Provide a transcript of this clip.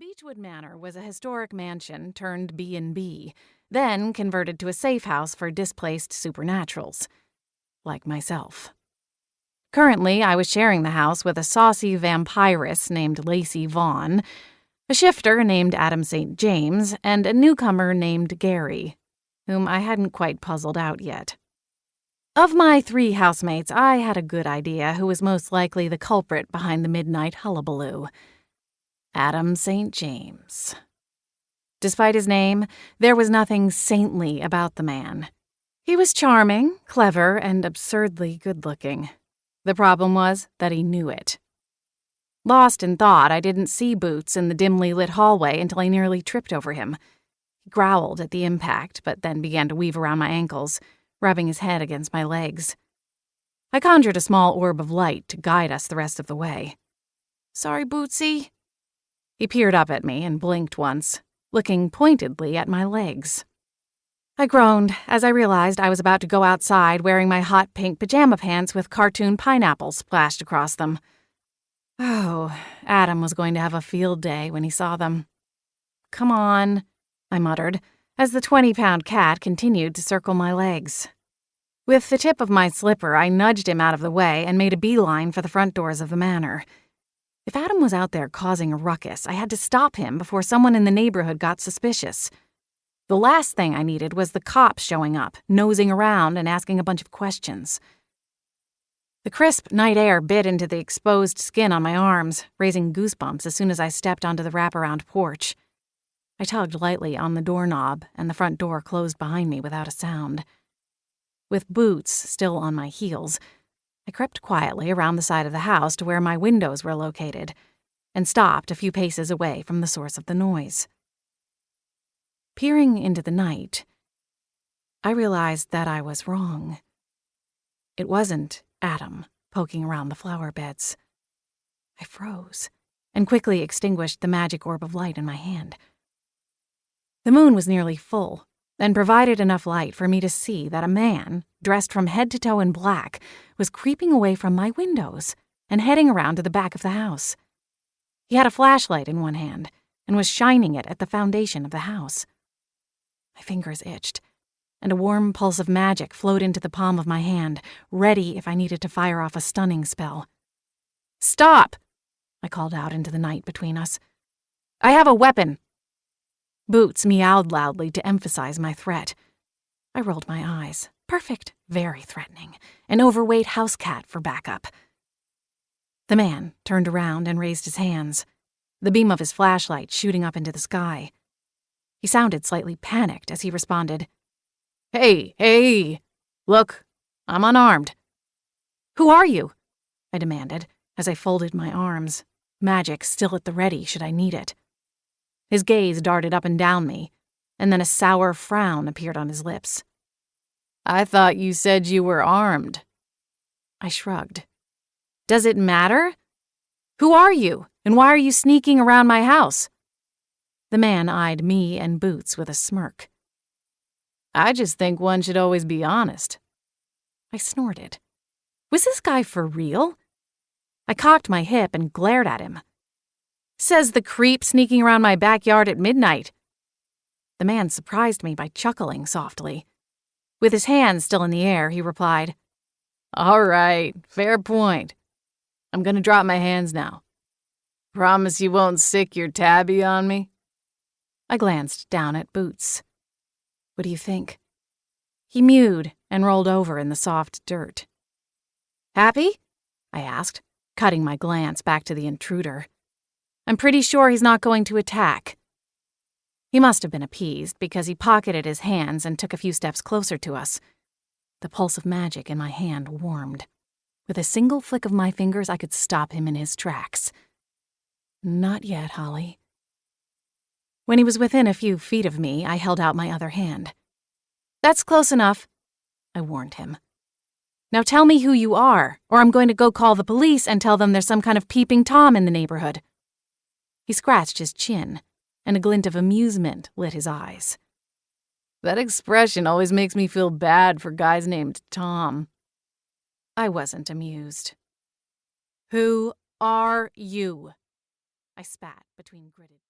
Beechwood Manor was a historic mansion turned B&B, then converted to a safe house for displaced supernaturals, like myself. Currently, I was sharing the house with a saucy vampiress named Lacey Vaughn, a shifter named Adam St. James, and a newcomer named Gary, whom I hadn't quite puzzled out yet. Of my 3 housemates, I had a good idea who was most likely the culprit behind the midnight hullabaloo. Adam St. James. Despite his name, there was nothing saintly about the man. He was charming, clever, and absurdly good-looking. The problem was that he knew it. Lost in thought, I didn't see Boots in the dimly lit hallway until I nearly tripped over him. He growled at the impact, but then began to weave around my ankles, rubbing his head against my legs. I conjured a small orb of light to guide us the rest of the way. "Sorry, Bootsy." He peered up at me and blinked once, looking pointedly at my legs. I groaned as I realized I was about to go outside wearing my hot pink pajama pants with cartoon pineapples splashed across them. Oh, Adam was going to have a field day when he saw them. "Come on," I muttered, as the 20-pound cat continued to circle my legs. With the tip of my slipper, I nudged him out of the way and made a beeline for the front doors of the manor. If Adam was out there causing a ruckus, I had to stop him before someone in the neighborhood got suspicious. The last thing I needed was the cops showing up, nosing around and asking a bunch of questions. The crisp night air bit into the exposed skin on my arms, raising goosebumps as soon as I stepped onto the wraparound porch. I tugged lightly on the doorknob, and the front door closed behind me without a sound. With Boots still on my heels, I crept quietly around the side of the house to where my windows were located, and stopped a few paces away from the source of the noise. Peering into the night, I realized that I was wrong. It wasn't Adam poking around the flower beds. I froze and quickly extinguished the magic orb of light in my hand. The moon was nearly full and provided enough light for me to see that a man, dressed from head to toe in black, was creeping away from my windows and heading around to the back of the house. He had a flashlight in one hand and was shining it at the foundation of the house. My fingers itched, and a warm pulse of magic flowed into the palm of my hand, ready if I needed to fire off a stunning spell. "Stop!" I called out into the night between us. "I have a weapon." Boots meowed loudly to emphasize my threat. I rolled my eyes. Perfect, very threatening. An overweight house cat for backup. The man turned around and raised his hands, the beam of his flashlight shooting up into the sky. He sounded slightly panicked as he responded, Hey, look, I'm unarmed." "Who are you?" I demanded as I folded my arms, magic still at the ready should I need it. His gaze darted up and down me, and then a sour frown appeared on his lips. "I thought you said you were armed." I shrugged. "Does it matter? Who are you, and why are you sneaking around my house?" The man eyed me and Boots with a smirk. "I just think one should always be honest." I snorted. Was this guy for real? I cocked my hip and glared at him. "Says the creep sneaking around my backyard at midnight." The man surprised me by chuckling softly. With his hands still in the air, he replied, "All right, fair point. I'm gonna drop my hands now. Promise you won't sick your tabby on me?" I glanced down at Boots. "What do you think?" He mewed and rolled over in the soft dirt. "Happy?" I asked, cutting my glance back to the intruder. "I'm pretty sure he's not going to attack." He must have been appeased because he pocketed his hands and took a few steps closer to us. The pulse of magic in my hand warmed. With a single flick of my fingers, I could stop him in his tracks. "Not yet, Holly." When he was within a few feet of me, I held out my other hand. "That's close enough," I warned him. "Now tell me who you are, or I'm going to go call the police and tell them there's some kind of peeping Tom in the neighborhood." He scratched his chin, and a glint of amusement lit his eyes. "That expression always makes me feel bad for guys named Tom." I wasn't amused. "Who are you?" I spat between gritted